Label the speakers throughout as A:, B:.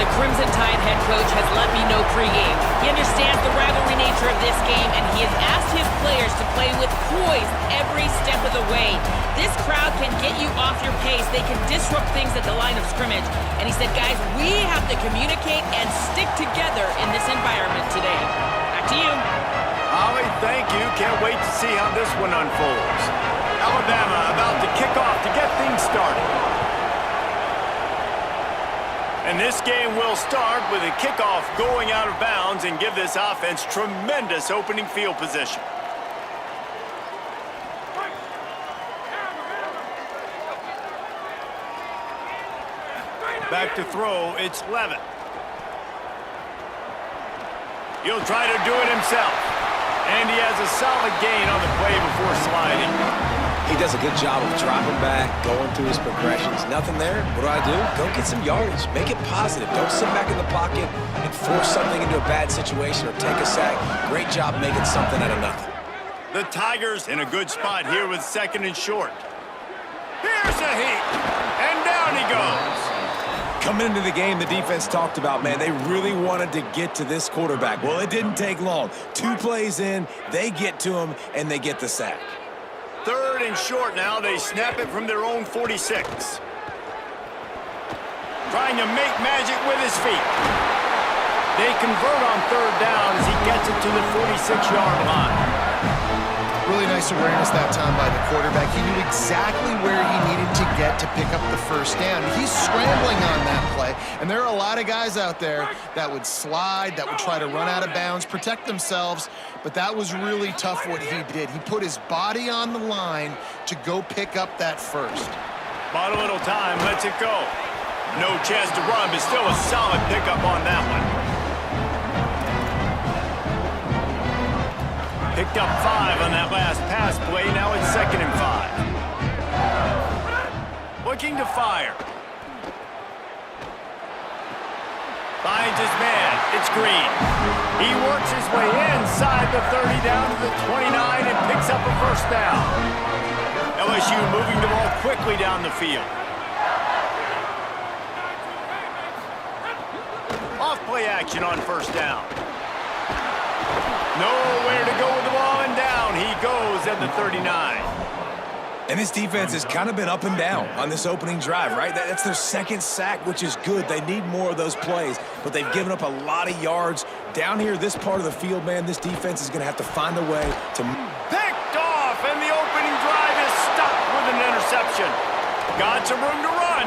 A: the Crimson Tide head coach has let me know pregame. He understands the rivalry nature of this game, and he has asked his players to play with poise every step of the way. This crowd can get you off your pace. They can disrupt things at the line of scrimmage. And he said, guys, we have to communicate and stick together in this environment today. Back to you.
B: Ollie, thank you. Can't wait to see how this one unfolds. Alabama about to kick off to get things started. And this game will start with a kickoff going out of bounds and give this offense tremendous opening field position. Back to throw, it's Levitt. He'll try to do it himself. And he has a solid gain on the play before sliding.
C: He does a good job of dropping back, going through his progressions. Nothing there. What do? Go get some yardage. Make it positive. Don't sit back in the pocket and force something into a bad situation or take a sack. Great job making something out of nothing.
B: The Tigers in a good spot here with 2nd and short. Here's a heat. And down he goes.
C: Coming into the game, the defense talked about, man, they really wanted to get to this quarterback. Well, it didn't take long. 2 plays in, they get to him, and they get the sack.
B: 3rd and short now. They snap it from their own 46. Trying to make magic with his feet. They convert on 3rd down as he gets it to the 46-yard line.
D: Really nice awareness that time by the quarterback. He knew exactly where he needed to get to pick up the first down. He's scrambling on that play, and there are a lot of guys out there that would slide, that would try to run out of bounds, protect themselves, but that was really tough what he did. He put his body on the line to go pick up that first.
B: Bought a little time, lets it go. No chance to run, but still a solid pickup on that one. Picked up 5 on that last pass play. Now it's 2nd and 5. Looking to fire. Finds his man. It's Green. He works his way inside the 30 down to the 29 and picks up a first down. LSU moving the ball quickly down the field. Off play action on first down. Nowhere to go with the ball, and down he goes at the 39.
C: And this defense has kind of been up and down on this opening drive, right? That's their 2nd sack, which is good. They need more of those plays, but they've given up a lot of yards. Down here, this part of the field, man, this defense is going to have to find a way to...
B: Picked off, and the opening drive is stopped with an interception. Got some room to run.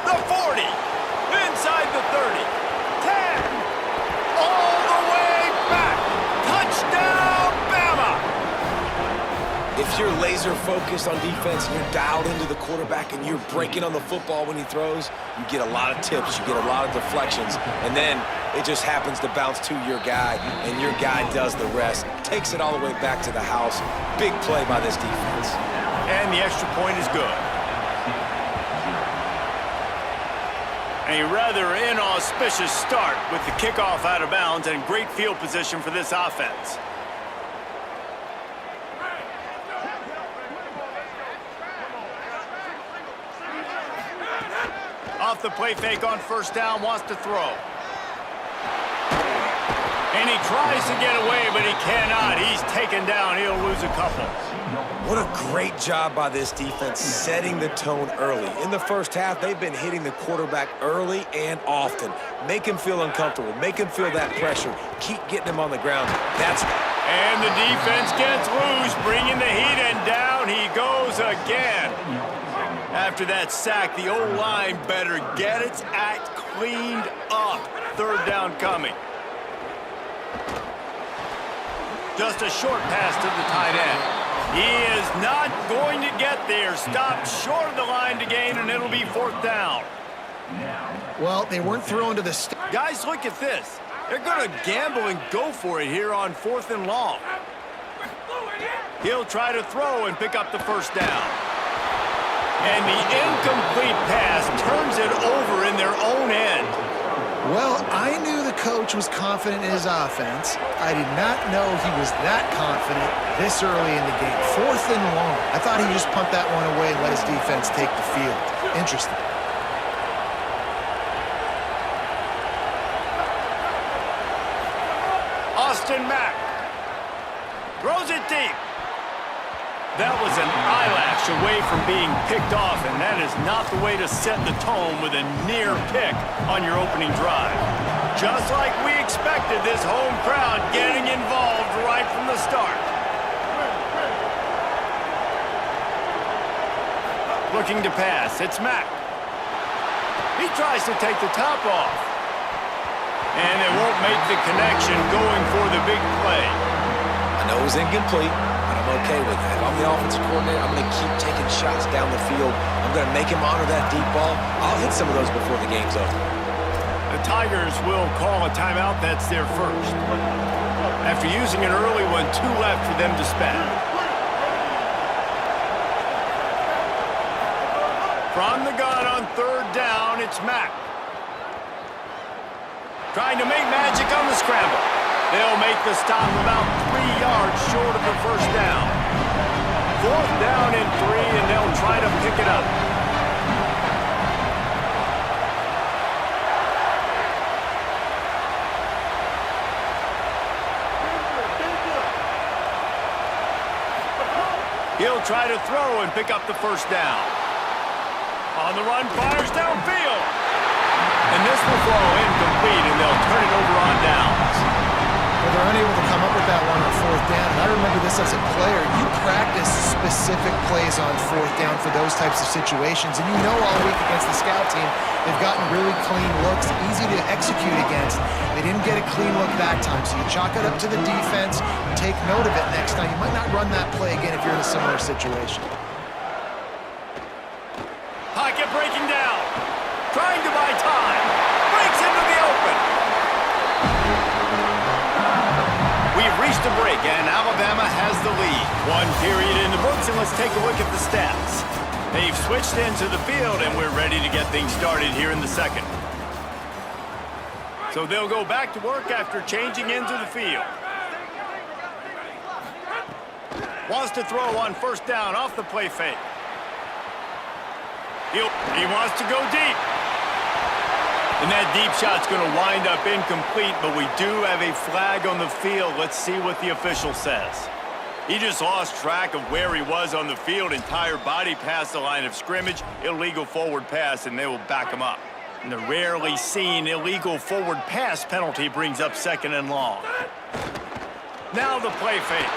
B: The 40, inside the 30, 10, all the way back. Touchdown, Bama!
C: If you're laser focused on defense and you're dialed into the quarterback and you're breaking on the football when he throws, you get a lot of tips, you get a lot of deflections, and then it just happens to bounce to your guy, and your guy does the rest, takes it all the way back to the house. Big play by this defense.
B: And the extra point is good. A rather inauspicious start with the kickoff out of bounds and great field position for this offense. Off the play fake on first down, wants to throw. And he tries to get away, but he cannot. He's taken down. He'll lose a couple.
C: What a great job by this defense setting the tone early. In the first half, they've been hitting the quarterback early and often. Make him feel uncomfortable. Make him feel that pressure. Keep getting him on the ground.
B: And the defense gets loose, bringing the heat, and down he goes again. After that sack, the O-line better get its act cleaned up. 3rd down coming. Just a short pass to the tight end. He is not going to get there. Stopped short of the line to gain, and it'll be 4th down.
D: Well, they weren't thrown to the...
B: Guys, look at this. They're going to gamble and go for it here on 4th and long. He'll try to throw and pick up the first down. And the incomplete pass turns it over in their own end.
D: Well, I knew the coach was confident in his offense. I did not know he was that confident this early in the game. 4th and long. I thought he'd just punt that one away and let his defense take the field. Interesting.
B: That was an eyelash away from being picked off, and that is not the way to set the tone with a near pick on your opening drive. Just like we expected, this home crowd getting involved right from the start. Looking to pass, it's Mack. He tries to take the top off. And it won't make the connection going for the big play.
C: I know it was incomplete, but I'm okay with that. If I'm the offensive coordinator, I'm going to keep taking shots down the field. I'm going to make him honor that deep ball. I'll hit some of those before the game's over.
B: The Tigers will call a timeout. That's their first. After using an early one, 2 left for them to spend. From the gun on 3rd down, it's Mack. Trying to make magic on the scramble. They'll make the stop about 3 yards short of the first down. 4th down and 3, and they'll try to pick it up. He'll try to throw and pick up the first down. On the run, fires downfield. And this will fall incomplete, and they'll turn it over on downs.
D: Well, they're unable to come up with that one on 4th down. And I remember this as a player. You practice specific plays on 4th down for those types of situations. And you know all week against the scout team, they've gotten really clean looks, easy to execute against. They didn't get a clean look that time. So you chalk it up to the defense, take note of it next time. You might not run that play again if you're in a similar situation.
B: Pocket breaking down. Trying to buy time. Breaks into the open. We've reached a break, and Alabama has the lead. 1 period in the books, and let's take a look at the stats. They've switched into the field, and we're ready to get things started here in the second. So they'll go back to work after changing into the field. Wants to throw on 1st down off the play fake. He wants to go deep. And that deep shot's going to wind up incomplete, but we do have a flag on the field. Let's see what the official says. He just lost track of where he was on the field. Entire body past the line of scrimmage. Illegal forward pass, and they will back him up. And the rarely seen illegal forward pass penalty brings up 2nd and long. Now the play fake.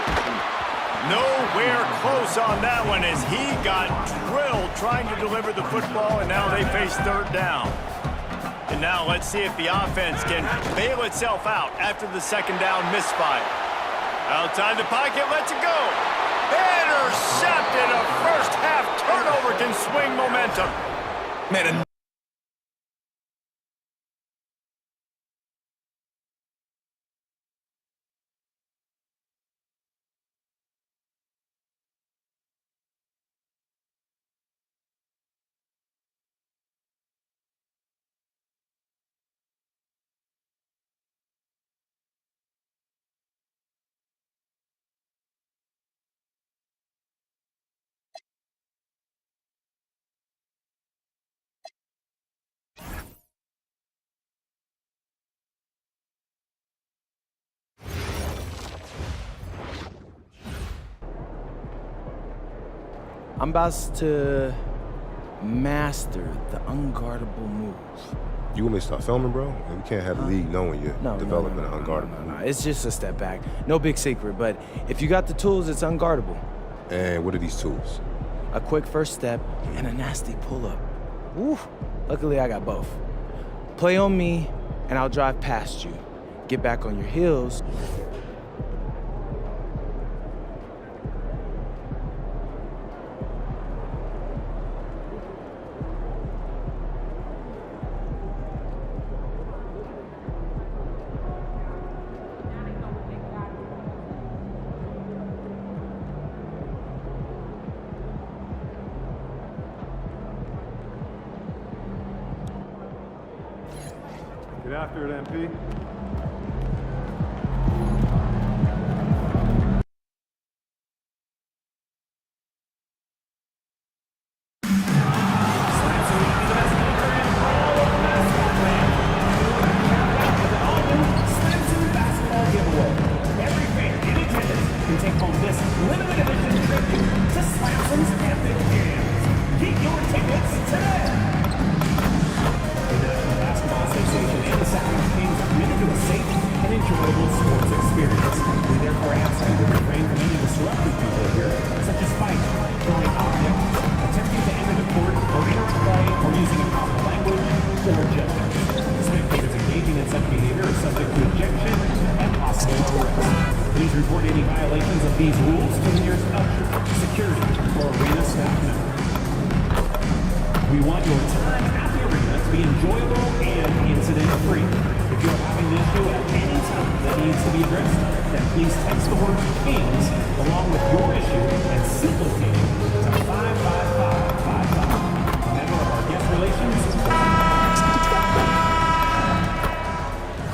B: Nowhere close on that one as he got drilled trying to deliver the football, and now they face 3rd down. And now let's see if the offense can bail itself out after the 2nd down misfire. Outside the pocket, lets it go. Intercepted. A first half turnover can swing momentum.
C: Man,
E: I'm about to master the unguardable move.
F: You want me to start filming, bro? And we can't have the league knowing you're developing an unguardable move.
E: It's just a step back. No big secret, but if you got the tools, it's unguardable.
F: And what are these tools?
E: A quick first step and a nasty pull-up. Woo! Luckily, I got both. Play on me, and I'll drive past you. Get back on your heels.
F: Get after it, MP.
G: Every fan in attendance can take home this limited edition tribute We want your time at the arena to be enjoyable and incident-free. If you're having an issue at any time that needs to be addressed, then please text the word "hands" along with your issue and simple name to 55555. A member of our guest relations.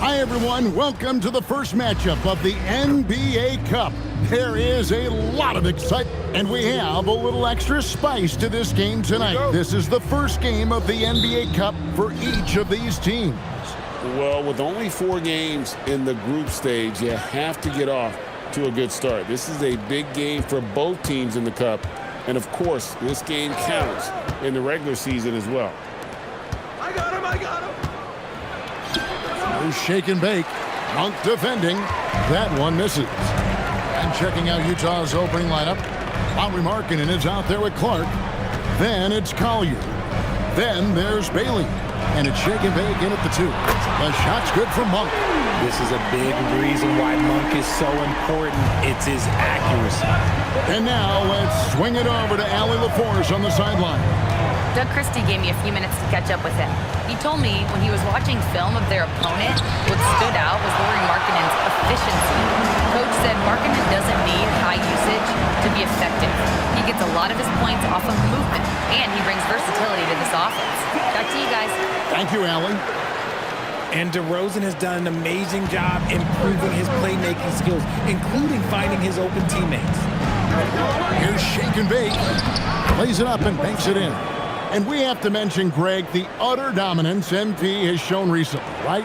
H: Hi, everyone. Welcome to the first matchup of the NBA Cup. There is a lot of excitement, and we have a little extra spice to this game tonight. This is the first game of the NBA Cup for each of these teams.
I: Well, with only 4 games in the group stage, you have to get off to a good start. This is a big game for both teams in the Cup, and of course, this game counts in the regular season as well.
C: I got him!
H: There's shake and bake. Monk defending. That one misses. And checking out Utah's opening lineup, Lauri Markkanen is out there with Clark. Then it's Collier. Then there's Bailey. And it's shake and bake in at the 2. The shot's good for Monk.
J: This is a big reason why Monk is so important. It's his accuracy.
H: And now let's swing it over to Allie LaForce on the sideline.
K: Doug Christie gave me a few minutes to catch up with him. He told me when he was watching film of their opponent, what stood out was Lauri Markkanen's efficiency. Coach said Markkanen doesn't need high usage to be effective. He gets a lot of his points off of movement, and he brings versatility to this offense. Back to you guys.
H: Thank you, Allie.
J: And DeRozan has done an amazing job improving his playmaking skills, including finding his open teammates.
H: Here's shake and bake. Plays it up and banks it in. And we have to mention, Greg, the utter dominance MP has shown recently, right?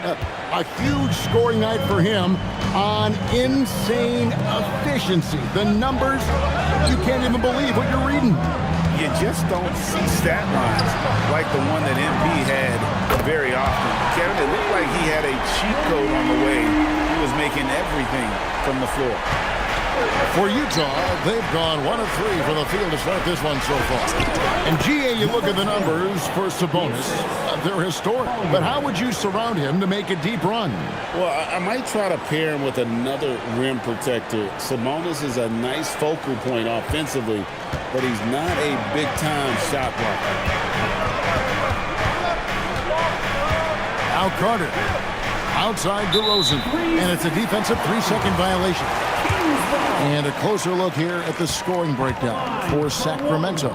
H: A huge scoring night for him on insane efficiency. The numbers, you can't even believe what you're reading.
L: You just don't see stat lines like the one that MP had very often. Kevin, it looked like he had a cheat code on the way. He was making everything from the floor.
H: For Utah, they've gone 1 of 3 for the field to start this one so far. And GA, you look at the numbers for Sabonis. They're historic. But how would you surround him to make a deep run?
I: Well, I might try to pair him with another rim protector. Sabonis is a nice focal point offensively, but he's not a big-time shot blocker.
H: Now Carter. Outside DeRozan. And it's a defensive 3-second violation. And a closer look here at the scoring breakdown for Sacramento.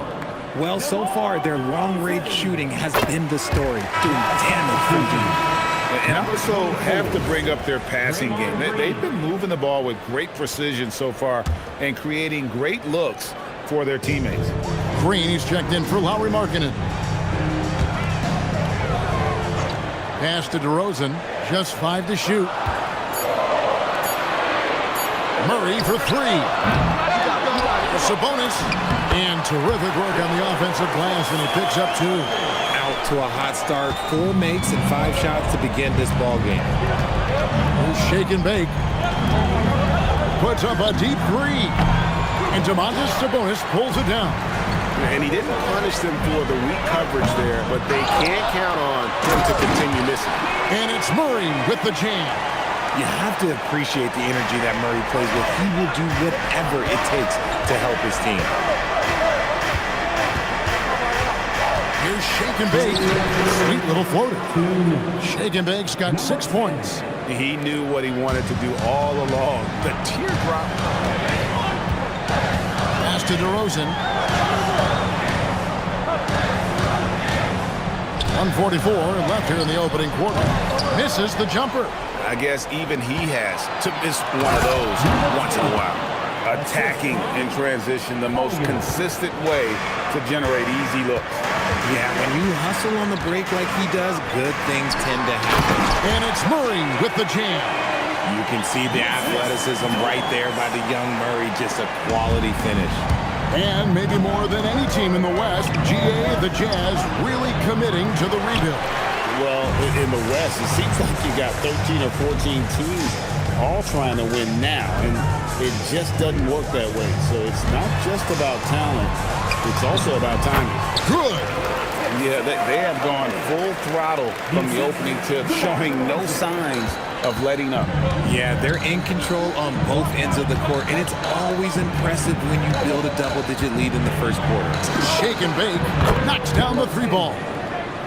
J: Well, so far, their long-range shooting has been the story, doing damage for them.
L: And I also have to bring up their passing game. They've been moving the ball with great precision so far and creating great looks for their teammates.
H: Green, he's checked in for Lauri Markkanen. Pass to DeRozan, just 5 to shoot. Murray for 3. Sabonis, and terrific work on the offensive glass, and he picks up 2.
J: Out to a hot start, 4 makes and 5 shots to begin this ball game.
H: Shake and bake. Puts up a deep 3. And Domantas Sabonis pulls it down.
L: And he didn't punish them for the weak coverage there, but they can't count on him to continue missing.
H: And it's Murray with the jam.
J: You have to appreciate the energy that Murray plays with. He will do whatever it takes to help his team.
H: Here's Shake and Bake. Sweet little floater. Shake and Bake's got 6 points.
L: He knew what he wanted to do all along. The teardrop.
H: Pass to DeRozan. 1:44 left here in the opening quarter. Misses the jumper.
L: I guess even he has to miss one of those once in a while. Attacking in transition, the most consistent way to generate easy looks.
J: Yeah, when you hustle on the break like he does, good things tend to happen.
H: And it's Murray with the jam.
J: You can see the athleticism right there by the young Murray, just a quality finish.
H: And maybe more than any team in the West, GA, the Jazz, really committing to the rebuild.
I: Well, in the West, it seems like you got 13 or 14 teams all trying to win now, and it just doesn't work that way. So it's not just about talent, it's also about timing.
H: Good.
L: Yeah, they have gone full throttle from the opening tip, showing no signs of letting up.
J: Yeah, they're in control on both ends of the court, and it's always impressive when you build a double-digit lead in the first quarter.
H: Shake and bake, knocks down the 3 ball.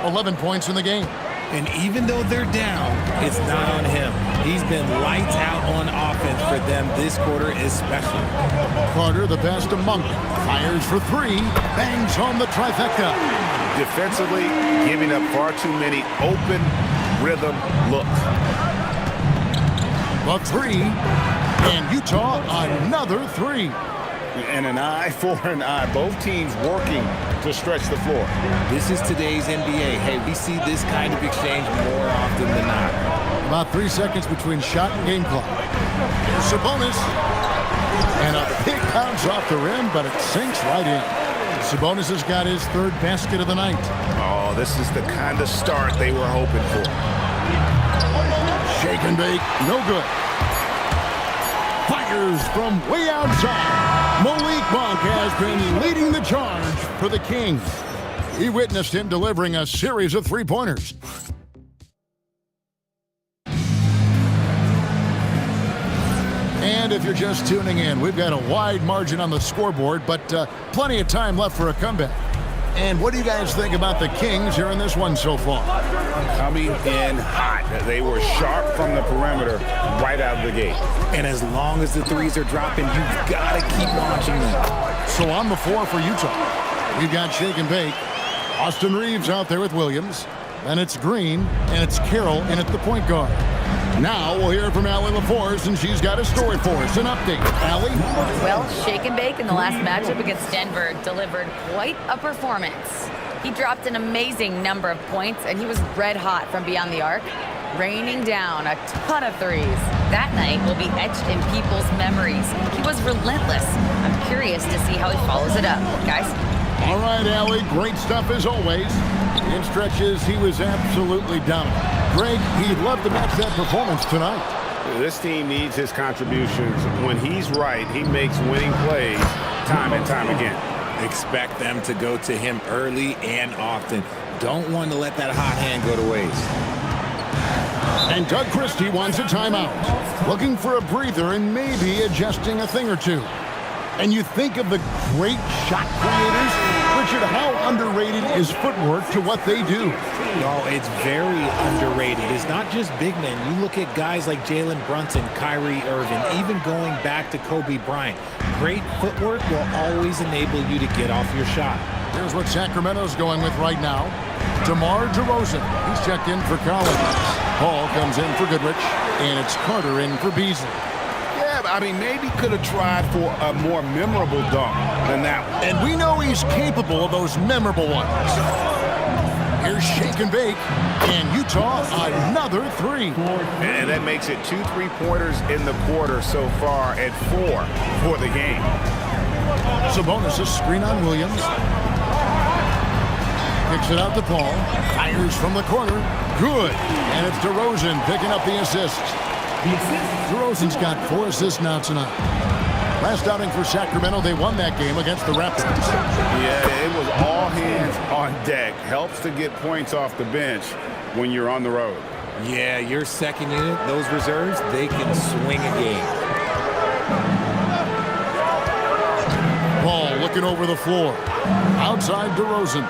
H: 11 points in the game.
J: And even though they're down, it's not on him. He's been lights out on offense for them this quarter especially.
H: Carter, the pass to Monk. Fires for 3. Bangs on the trifecta.
L: Defensively, giving up far too many open rhythm looks.
H: The 3. And Utah, another 3.
L: And an eye for an eye. Both teams working to stretch the floor.
J: This is today's NBA. Hey, we see this kind of exchange more often than not.
H: About 3 seconds between shot and game clock. Sabonis. And a big bounce off the rim, but it sinks right in. Sabonis has got his 3rd basket of the night.
L: Oh, this is the kind of start they were hoping for.
H: Shake and bake, no good. Fires from way outside. Malik Monk has been leading the charge for the Kings. He witnessed him delivering a series of 3-pointers. And if you're just tuning in, we've got a wide margin on the scoreboard, but plenty of time left for a comeback. And what do you guys think about the Kings here in this one so far?
L: Coming in hot. They were sharp from the perimeter right out of the gate.
J: And as long as the threes are dropping, you've got to keep launching them.
H: So on the floor for Utah, we've got Shake and Bake. Austin Reeves out there with Williams. Then it's Green, and it's Carroll in at the point guard. Now we'll hear from Allie LaForce, and she's got a story for us. An update. Allie?
K: Well, Shake and Bake in the last matchup against Denver delivered quite a performance. He dropped an amazing number of points, and he was red hot from beyond the arc, raining down a ton of threes. That night will be etched in people's memories. He was relentless. I'm curious to see how he follows it up. Guys?
H: All right, Allie. Great stuff as always. In stretches, he was absolutely dominant. Greg, he'd love to match that performance tonight.
L: This team needs his contributions. When he's right, he makes winning plays time and time again.
J: Expect them to go to him early and often. Don't want to let that hot hand go to waste.
H: And Doug Christie wants a timeout. Looking for a breather and maybe adjusting a thing or two. And you think of the great shot creators. Richard, how underrated is footwork to what they do?
J: Oh, it's very underrated. It's not just big men. You look at guys like Jalen Brunson, Kyrie Irving, even going back to Kobe Bryant. Great footwork will always enable you to get off your shot.
H: Here's what Sacramento's going with right now. DeMar DeRozan. He's checked in for Collins. Paul comes in for Goodrich. And it's Carter in for Beasley.
L: I mean, maybe could have tried for a more memorable dunk than that one.
H: And we know he's capable of those memorable ones. Here's Shake and Bake, and Utah another 3.
L: And that makes it 2 3-pointers in the quarter so far at 4 for the game.
H: Sabonis a screen on Williams. Kicks it out to Paul. Fires from the corner. Good. And it's DeRozan picking up the assist. DeRozan's got 4 assists now tonight. Last outing for Sacramento, they won that game against the Raptors.
L: Yeah, it was all hands on deck. Helps to get points off the bench when you're on the road.
J: Yeah, your second unit, those reserves, they can swing a game.
H: Paul looking over the floor. Outside DeRozan.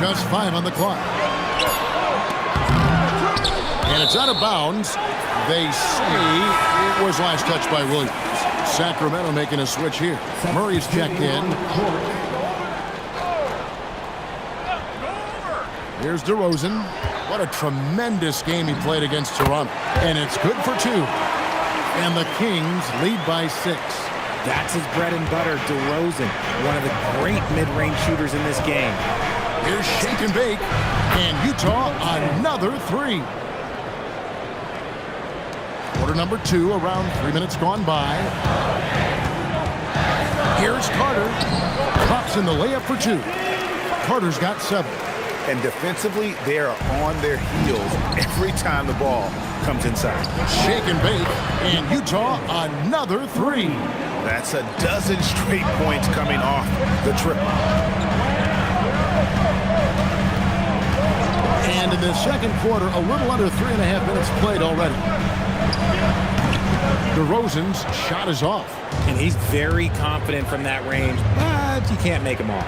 H: Just 5 on the clock. And it's out of bounds. They say it was last touched by Williams. Sacramento making a switch here. Murray's checked in. Here's DeRozan. What a tremendous game he played against Toronto. And it's good for 2. And the Kings lead by 6.
J: That's his bread and butter, DeRozan. One of the great mid-range shooters in this game.
H: Here's Shake and Bake, and Utah another 3. Quarter number 2, around 3 minutes gone by. Here's Carter. Pops in the layup for 2. Carter's got 7.
L: And defensively, they are on their heels every time the ball comes inside.
H: Shake and bake, and Utah another 3.
L: That's a dozen straight points coming off the triple.
H: And in the second quarter, a little under 3.5 minutes played already. DeRozan's shot is off.
J: And he's very confident from that range, but you can't make him off.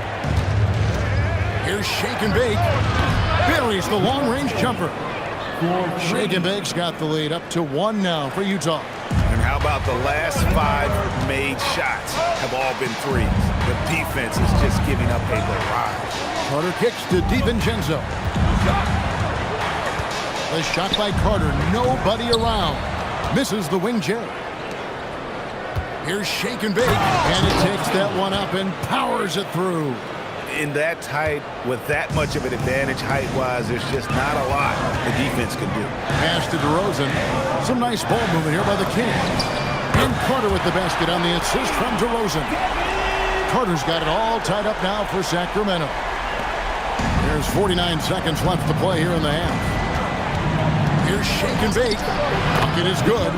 H: Here's Shake and Bake. Buries the long-range jumper. Shake and Bake's got the lead up to 1 now for Utah.
L: And how about the last 5 made shots have all been threes? The defense is just giving up a barrage.
H: Carter kicks to DiVincenzo. The shot by Carter, nobody around. Misses the wing J. Here's Shake and Bake, and it takes that one up and powers it through.
L: In that tight, with that much of an advantage height-wise, there's just not a lot the defense can do.
H: Pass to DeRozan. Some nice ball movement here by the Kings. And Carter with the basket on the assist from DeRozan. Carter's got it all tied up now for Sacramento. There's 49 seconds left to play here in the half. Here's Shake and Bake. Bucket is good.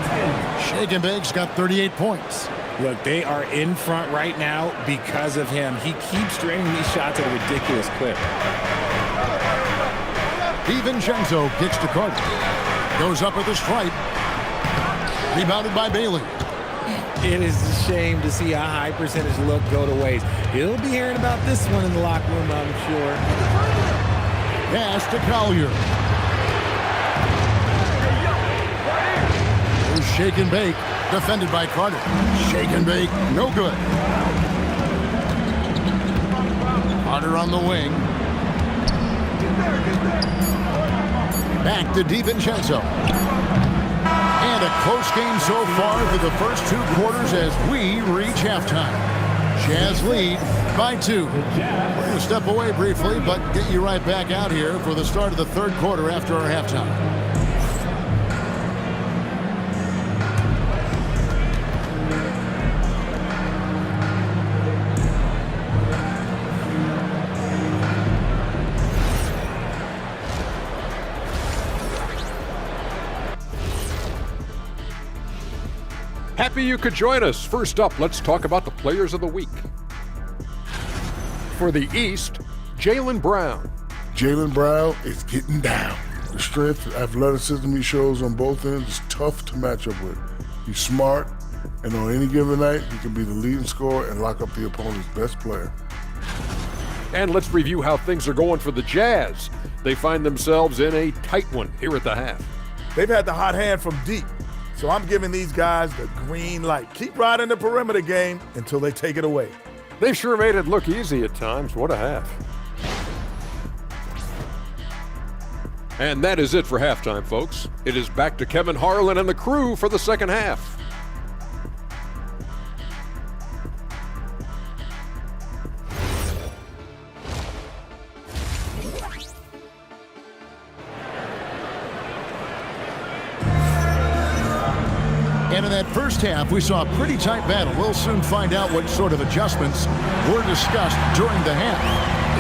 H: Shake and Bake's got 38 points.
J: Look, they are in front right now because of him. He keeps draining these shots at a ridiculous clip.
H: DiVincenzo kicks to Carter. Goes up with a stripe. Rebounded by Bailey.
J: It is a shame to see a high percentage look go to waste. He'll be hearing about this one in the locker room, I'm sure.
H: Pass to Collier. Here's Shake and Bake. Defended by Carter. Shake and Bake, no good. Carter on the wing. Back to DiVincenzo. And a close game so far for the first 2 quarters as we reach halftime. Jazz lead by 2. We're going to step away briefly, but get you right back out here for the start of the 3rd quarter after our halftime.
M: Happy you could join us. First up, let's talk about the players of the week. For the East, Jaylen Brown.
N: Jaylen Brown is getting down. The strength and athleticism he shows on both ends is tough to match up with. He's smart, and on any given night, he can be the leading scorer and lock up the opponent's best player.
M: And let's review how things are going for the Jazz. They find themselves in a tight one here at the half.
O: They've had the hot hand from deep. So I'm giving these guys the green light. Keep riding the perimeter game until they take it away.
M: They've sure made it look easy at times. What a half. And that is it for halftime, folks. It is back to Kevin Harlan and the crew for the second half.
H: And in that first half, we saw a pretty tight battle. We'll soon find out what sort of adjustments were discussed during the half.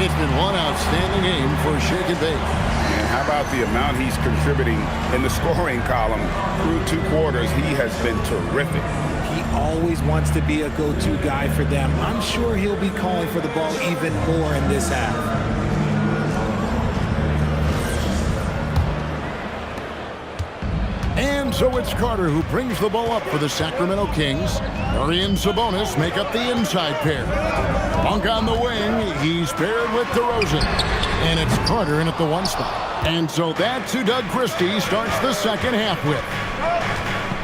H: It's been one outstanding game for Shake and Bake.
L: And how about the amount he's contributing in the scoring column through 2 quarters? He has been terrific.
J: He always wants to be a go-to guy for them. I'm sure he'll be calling for the ball even more in this half.
H: And so it's Carter who brings the ball up for the Sacramento Kings. Murray and Sabonis make up the inside pair. Monk on the wing. He's paired with DeRozan. And it's Carter in at the 1 spot. And so that's who Doug Christie starts the second half with.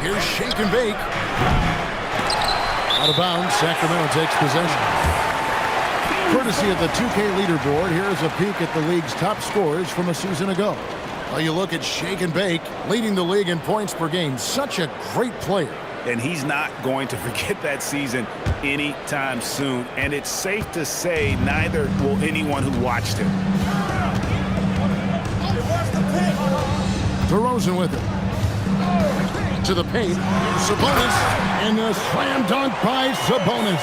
H: Here's Shake and Bake. Out of bounds, Sacramento takes possession. Courtesy of the 2K leaderboard, here's a peek at the league's top scorers from a season ago. Well, you look at Shake and Bake, leading the league in points per game. Such a great player.
L: And he's not going to forget that season anytime soon. And it's safe to say neither will anyone who watched him.
H: DeRozan with it. To the paint. Sabonis. And a slam dunk by Sabonis.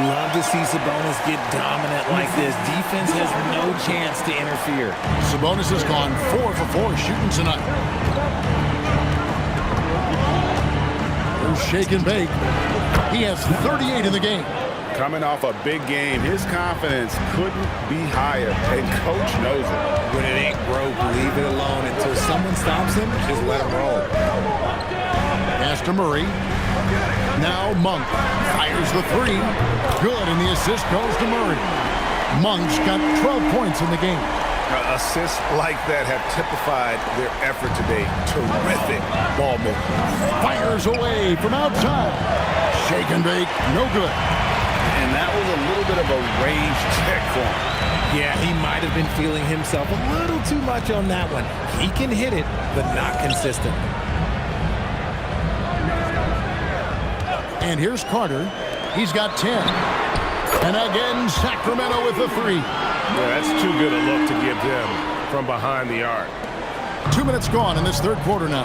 J: Love to see Sabonis get dominant like this. Defense has no chance to interfere.
H: Sabonis has gone 4 for 4 shooting tonight. Here's shake and bake. He has 38 in the game.
L: Coming off a big game, his confidence couldn't be higher, and Coach knows it.
J: When it ain't broke, leave it alone until someone stops him. Just let him roll.
H: Pass to Murray. Now Monk fires the 3. Good, and the assist goes to Murray. Monk's got 12 points in the game.
L: Assists like that have typified their effort today. Terrific ball movement.
H: Fires away from outside. Shake and bake, no good.
L: And that was a little bit of a range check for him.
J: Yeah, he might have been feeling himself a little too much on that one. He can hit it, but not consistently.
H: And here's Carter. He's got 10. And again, Sacramento with the 3.
F: Yeah, that's too good a look to give them from behind the arc.
H: 2 minutes gone in this third quarter now.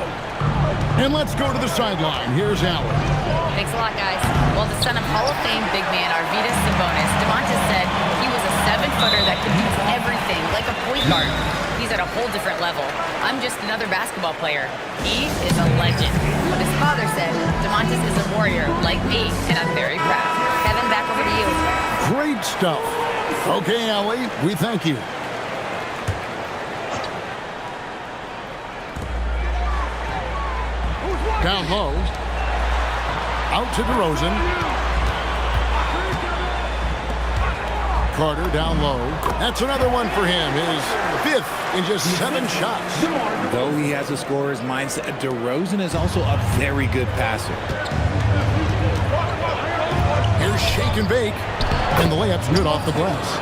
H: And let's go to the sideline. Here's Allen.
K: Thanks a lot, guys. Well, the son of Hall of Fame big man Arvydas Sabonis, Domantas said he was a 7-footer that could do everything, like a point guard. He's at a whole different level. I'm just another basketball player. He is a legend. But his father said, Domantas is a warrior like me, and I'm very proud. Kevin, back over to you.
H: Great stuff. Okay, Allie, we thank you. Down low. Out to DeRozan. Carter down low. That's another one for him. His 5th in just 7 shots.
J: Though he has a scorer's mindset, DeRozan is also a very good passer.
H: Here's shake and bake. And the layup's good off the glass.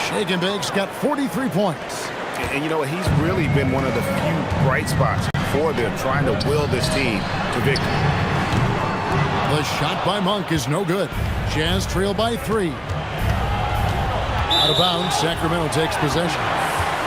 H: Shake and bake's got 43 points.
L: And you know what? He's really been one of the few bright spots for them, trying to will this team to victory.
H: The shot by Monk is no good. Jazz trail by 3. Out of bounds, Sacramento takes possession.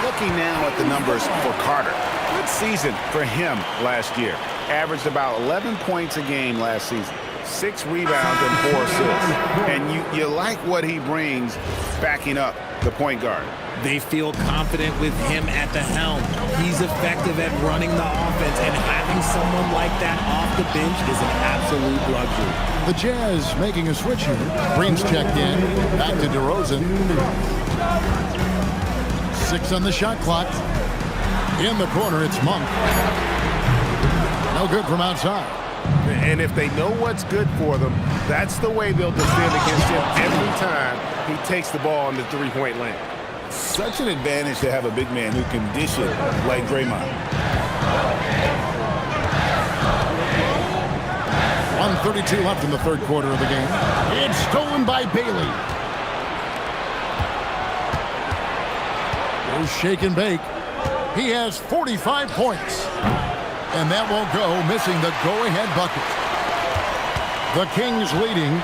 L: Looking now at the numbers for Carter. Good season for him last year. Averaged about 11 points a game last season. 6 rebounds and 4 assists. And you like what he brings backing up the point guard.
J: They feel confident with him at the helm. He's effective at running the offense, and having someone like that off the bench is an absolute luxury.
H: The Jazz making a switch here. Green's checked in. Back to DeRozan. 6 on the shot clock. In the corner, it's Monk. No good from outside.
F: And if they know what's good for them, that's the way they'll defend against him every time he takes the ball in the three-point lane.
L: Such an advantage to have a big man who can dish it like Draymond.
H: 1:32 left in the third quarter of the game. It's stolen by Bailey. Here's shake and bake. He has 45 points. And that won't go, missing the go-ahead bucket. The Kings leading.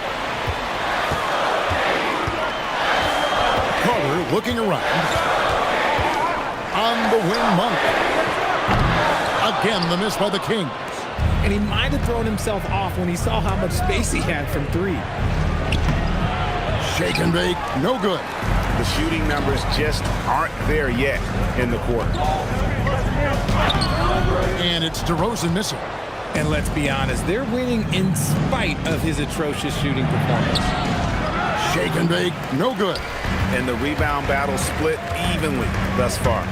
H: Carter looking around. On the wing, Monk. Again, the miss by the Kings.
J: And he might have thrown himself off when he saw how much space he had from 3.
H: Shake and bake, no good.
L: The shooting numbers just aren't there yet in the quarter.
H: And it's DeRozan missing.
J: And let's be honest, they're winning in spite of his atrocious shooting performance.
H: Shake and bake, no good.
L: And the rebound battle split evenly thus far.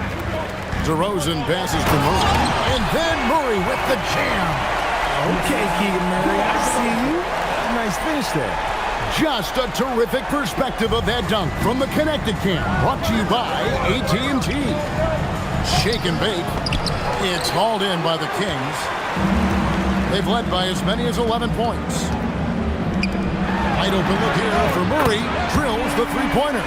H: DeRozan passes to Murray. And then Murray with the jam.
J: Okay, Keegan Murray, I see you. Nice finish there.
H: Just a terrific perspective of that dunk from the Connected Cam. Brought to you by AT&T. Shake and bake. It's hauled in by the Kings. They've led by as many as 11 points. Wide open look here for Murray. Drills the three-pointer.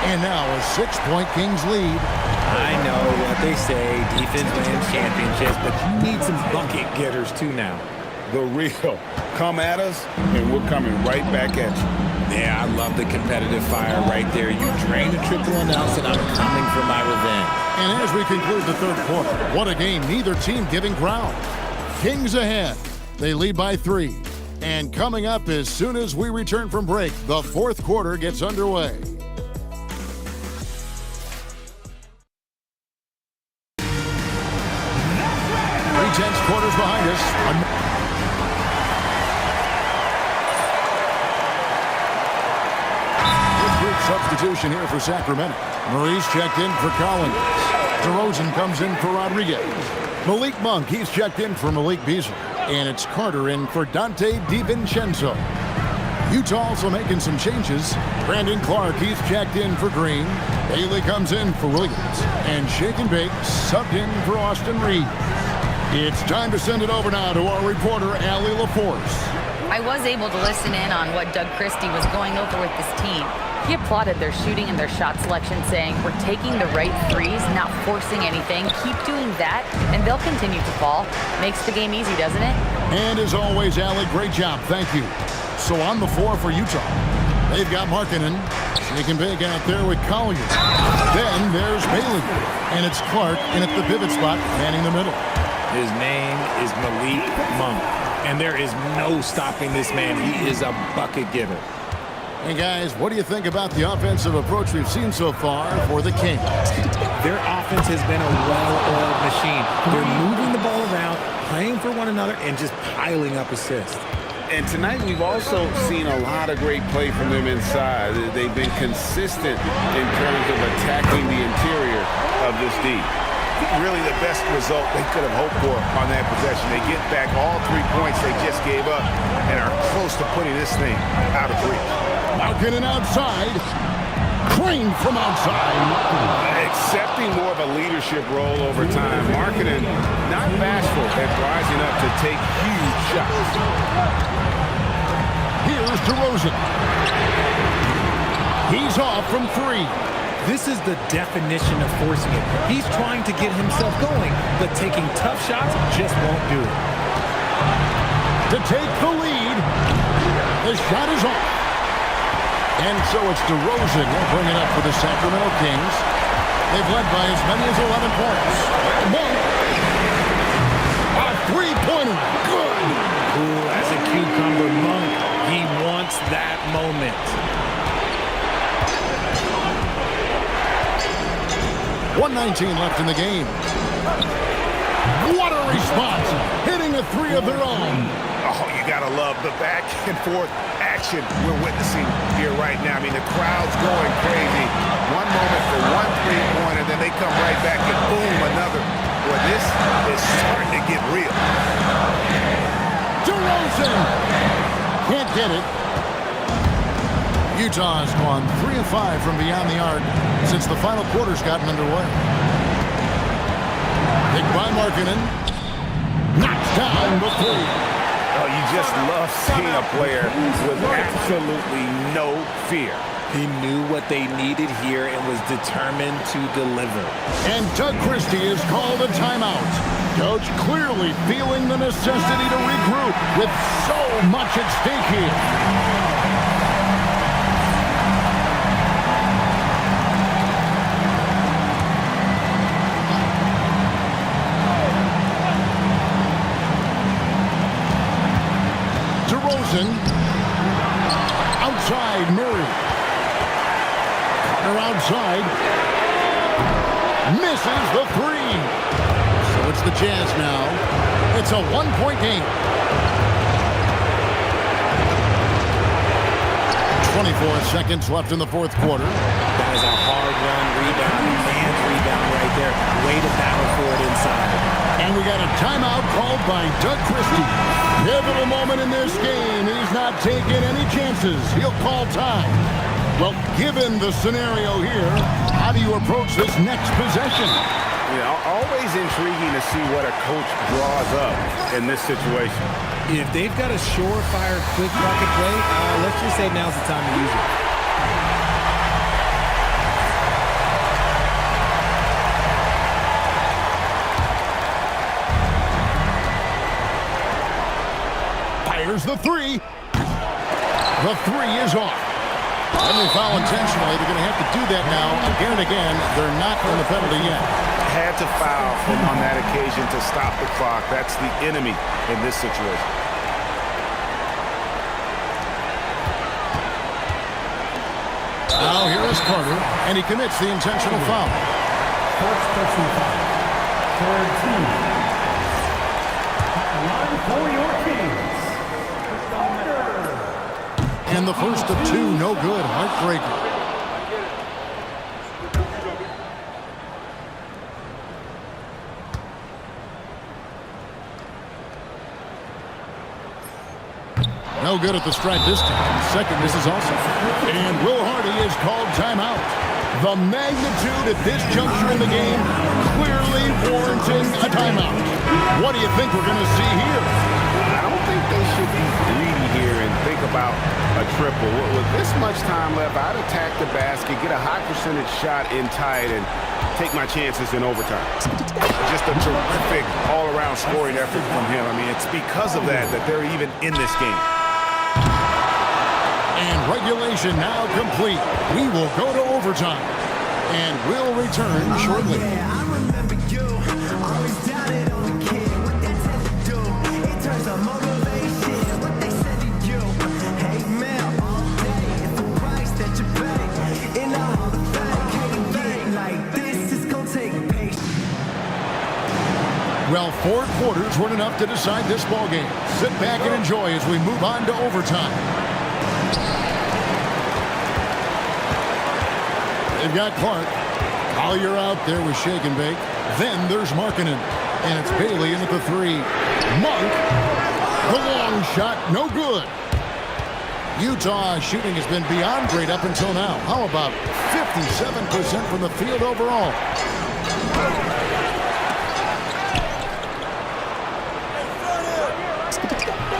H: And now a 6-point Kings lead.
J: I know what they say, defense wins championships, but you need some bucket getters too now.
L: The real. Come at us, and we're coming right back at you.
J: Yeah, I love the competitive fire right there. You drain a triple on us, and I'm coming for my revenge.
H: And as we conclude the third quarter, what a game. Neither team giving ground. Kings ahead. They lead by 3. And coming up as soon as we return from break, the fourth quarter gets underway. 3 tenths quarters behind us. Substitution here for Sacramento. Maurice checked in for Collins. DeRozan comes in for Rodriguez. Malik Monk, he's checked in for Malik Beasley. And it's Carter in for Dante DiVincenzo. Utah also making some changes. Brandon Clark, he's checked in for Green. Bailey comes in for Williams. And Shake and Bake subbed in for Austin Reed. It's time to send it over now to our reporter, Allie LaForce.
K: I was able to listen in on what Doug Christie was going over with this team. He applauded their shooting and their shot selection, saying, we're taking the right threes, not forcing anything. Keep doing that, and they'll continue to fall. Makes the game easy, doesn't it?
H: And as always, Allie, great job. Thank you. So on the floor for Utah, they've got Markkanen. Shaking big out there with Collier. Then there's Bailey. And it's Clark in at the pivot spot, manning the middle.
J: His name is Malik Monk. And there is no stopping this man. He is a bucket getter.
H: Hey, guys, what do you think about the offensive approach we've seen so far for the Kings?
J: Their offense has been a well-oiled machine. They're moving the ball around, playing for one another, and just piling up assists.
L: And tonight we've also seen a lot of great play from them inside. They've been consistent in terms of attacking the interior of this D. Really the best result they could have hoped for on that possession. They get back all 3 points they just gave up and are close to putting this thing out of reach.
H: Markkanen outside. Crane from outside.
L: Accepting more of a leadership role over time. Markkanen not bashful at rising up to take huge shots.
H: Here's DeRozan. He's off from 3.
J: This is the definition of forcing it. He's trying to get himself going, but taking tough shots just won't do it.
H: To take the lead. The shot is off. And so it's DeRozan will bring it up for the Sacramento Kings. They've led by as many as 11 points. Monk. A three-pointer. Good.
J: Cool as a cucumber. Monk. He wants that moment.
H: 1:19 left in the game. What a response. Hitting a 3 of their own.
L: Oh, you gotta love the back and forth action we're witnessing here right now. I mean, the crowd's going crazy. One moment for one three-pointer, then they come right back and boom, another. Boy, this is starting to get real.
H: DeRozan can't get it. Utah has gone 3 of 5 from beyond the arc since the final quarter's gotten underway. Picked by Markkanen. Knocks down the 3.
L: Oh, you just love seeing a player with absolutely no fear.
J: He knew what they needed here and was determined to deliver.
H: And Doug Christie has called a timeout. Coach clearly feeling the necessity to regroup with so much at stake here. Outside, Murray. Carter outside. Misses the 3. So it's the Jazz now. It's a 1-point game. 24 seconds left in the fourth quarter.
J: That is a hard-run rebound, man's rebound right there. Way to battle for it inside.
H: And we got a timeout called by Doug Christie. Pivotal moment in this game. He's not taking any chances. He'll call time. Well, given the scenario here, how do you approach this next possession?
L: You know, always intriguing to see what a coach draws up in this situation.
J: If they've got a surefire, quick bucket play, let's just say now's the time to use it.
H: Fires the 3. The 3 is off. And they foul intentionally. They're going to have to do that now again and again. They're not on the penalty yet.
L: Had to foul on that occasion to stop the clock. That's the enemy in this situation.
H: Now here is Carter, and he commits the intentional foul.
G: First personal foul. Third team. Line for your Kings.
H: And the first of two, no good. Heartbreaker. No good at the strike this time. Second, this is also. And Will Hardy is called timeout. The magnitude at this juncture in the game clearly warranting a timeout. What do you think we're going to see here?
L: I don't think they should be greedy here and think about a triple. With this much time left, I'd attack the basket, get a high percentage shot in tight, and take my chances in overtime. Just a terrific all-around scoring effort from him. I mean, it's because of that they're even in this game.
H: And regulation now complete. We will go to overtime. And we'll return shortly. Well, 4 quarters weren't enough to decide this ball game. Sit back and enjoy as we move on to overtime. They've got Clark. Collier out there with Shake and Bake. Then there's Markkanen. And it's Bailey in at the 3. Monk. The long shot, no good. Utah shooting has been beyond great up until now. How about 57% from the field overall?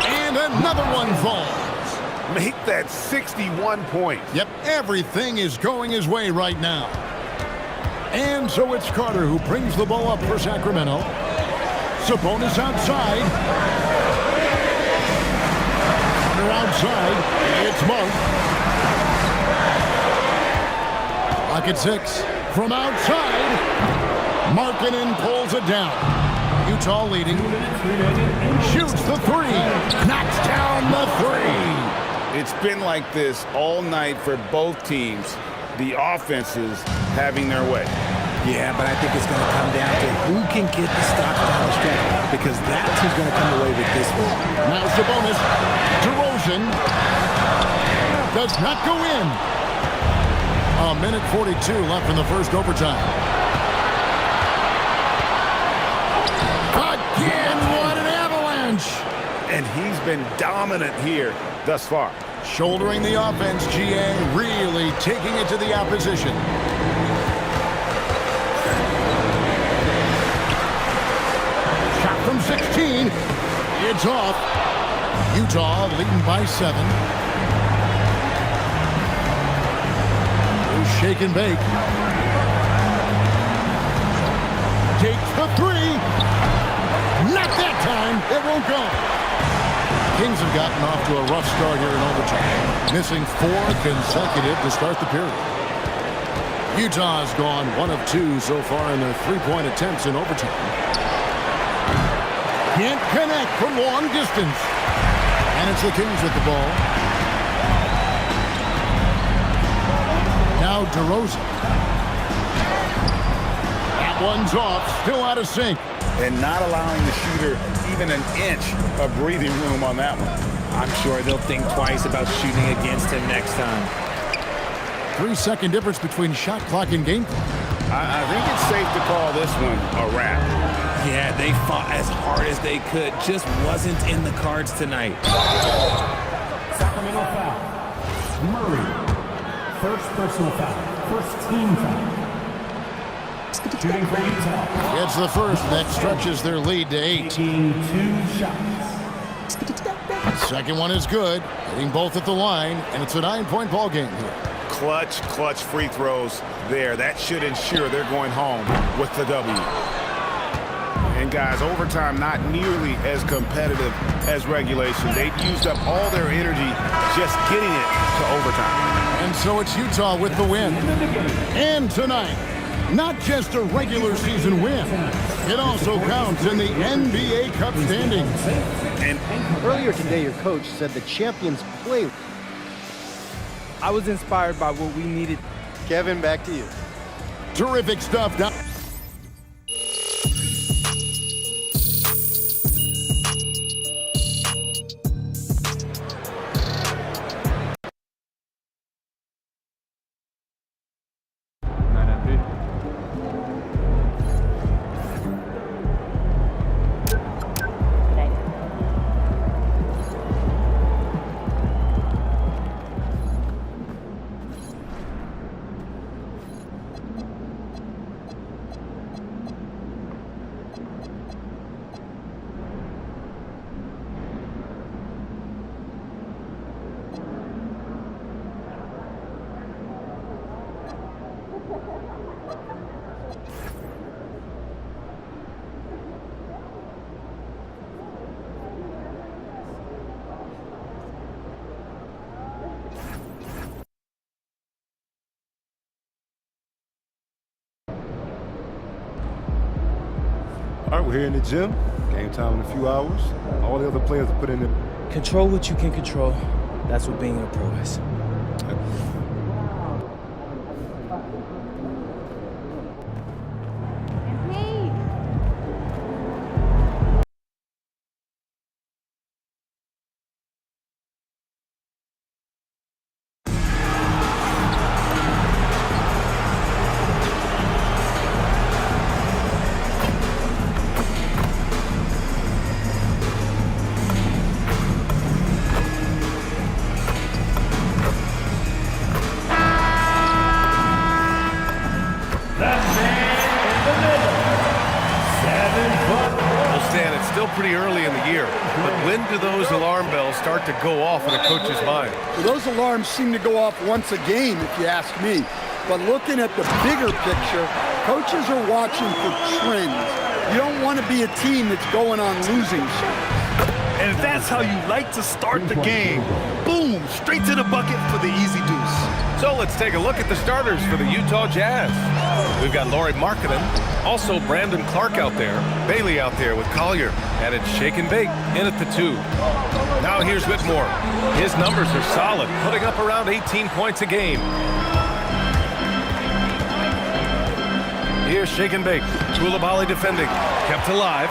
H: And another one falls.
L: Make that 61 points.
H: Yep, everything is going his way right now. And so it's Carter who brings the ball up for Sacramento. Sabonis outside. Carter outside. It's Monk. Pocket 6. From outside. Markkanen pulls it down. Utah leading. Shoots the 3. Knocks down the 3.
L: It's been like this all night for both teams. The offenses having their way.
J: Yeah, but I think it's going to come down to who can get the stop down the stretch, because that's who's going to come away with this one.
H: Now Sabonis. DeRozan does not go in. A minute 42 left in the first overtime. Again, what an avalanche!
L: And he's been dominant here thus far.
H: Shouldering the offense, GA really taking it to the opposition. Shot from 16. It's off. Utah leading by 7. Here's Shake and Bake. Takes the 3. Not that time. It won't go. Kings have gotten off to a rough start here in overtime, missing 4 consecutive to start the period. Utah has gone 1 of 2 so far in their 3-point attempts in overtime. Can't connect from long distance. And it's the Kings with the ball. Now DeRozan. That one's off, still out of sync.
L: And not allowing the shooter even an inch of breathing room on that one.
J: I'm sure they'll think twice about shooting against him next time.
H: 3-second difference between shot clock and game clock.
L: I think it's safe to call this one a wrap.
J: Yeah, they fought as hard as they could. Just wasn't in the cards tonight.
G: Sacramento foul. Murray. First personal foul. First team foul. Shooting for Utah.
H: It's the first that stretches their lead to 8.
G: Taking 2 shots.
H: Second one is good. Hitting both at the line, and it's a 9-point ball game here.
L: Clutch free throws there. That should ensure they're going home with the W. And guys, overtime not nearly as competitive as regulation. They've used up all their energy just getting it to overtime.
H: And so it's Utah with the win. And tonight, not just a regular season win, it also counts in the NBA Cup standings.
L: And
P: earlier today, your coach said the champions play.
E: I was inspired by what we needed.
P: Kevin, back to you.
H: Terrific stuff.
Q: All right, we're here in the gym. Game time in a few hours. All the other players are put in there.
E: Control what you can control. That's what being a pro is.
R: Pretty early in the year, but when do those alarm bells start to go off in a coach's mind?
S: Well, those alarms seem to go off once a game, if you ask me. But looking at the bigger picture, coaches are watching for trends. You don't want to be a team that's going on losing streaks.
B: And that's how you like to start the game. Boom, straight to the bucket for the easy deuce.
R: So let's take a look at the starters for the Utah Jazz. We've got Lauri Markkanen, also Brandon Clark out there, Bailey out there with Collier, and it's Shake and Bake in at the 2. Now here's Whitmore. His numbers are solid, putting up around 18 points a game. Here's Shake and Bake. Coulibaly defending, kept alive.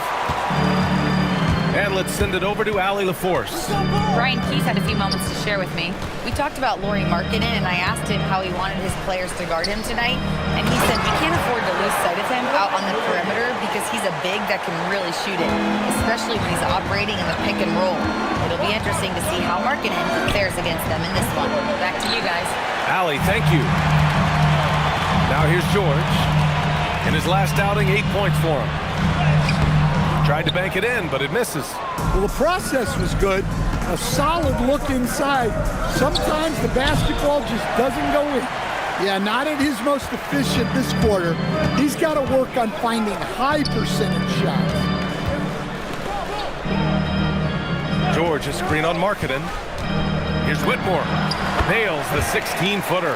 R: And let's send it over to Allie LaForce.
K: Brian Keith had a few moments to share with me. We talked about Lauri Markkanen, and I asked him how he wanted his players to guard him tonight, and he said we can't afford to lose sight of him out on the perimeter because he's a big that can really shoot it, especially when he's operating in the pick and roll. It'll be interesting to see how Markkanen fares against them in this one. Back to you guys.
R: Allie, thank you. Now here's George. In his last outing, 8 points for him. Tried to bank it in, but it misses.
S: Well, the process was good. A solid look inside. Sometimes the basketball just doesn't go in. Yeah, not at his most efficient this quarter. He's got to work on finding high percentage shots.
R: George, a screen on Markkanen. Here's Whitmore. Nails the 16-footer.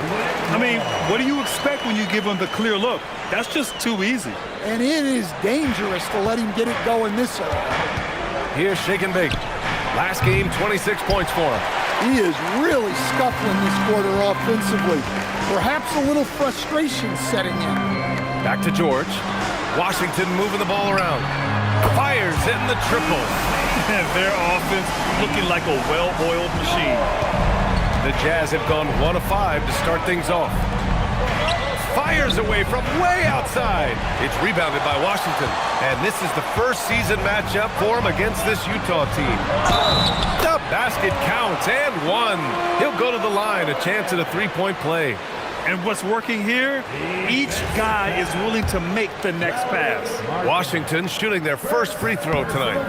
B: I mean, what do you expect when you give him the clear look? That's just too easy.
S: And it is dangerous to let him get it going this early.
R: Here's Shake and Bake. Last game, 26 points for him.
S: He is really scuffling this quarter offensively. Perhaps a little frustration setting in.
R: Back to George. Washington moving the ball around. Fires in the triple.
B: Their offense looking like a well-oiled machine.
R: The Jazz have gone 1 of 5 to start things off. Fires away from way outside. It's rebounded by Washington. And this is the first season matchup for him against this Utah team. The basket counts and 1. He'll go to the line, a chance at a 3-point play.
B: And what's working here? Each guy is willing to make the next pass.
R: Washington shooting their first free throw tonight.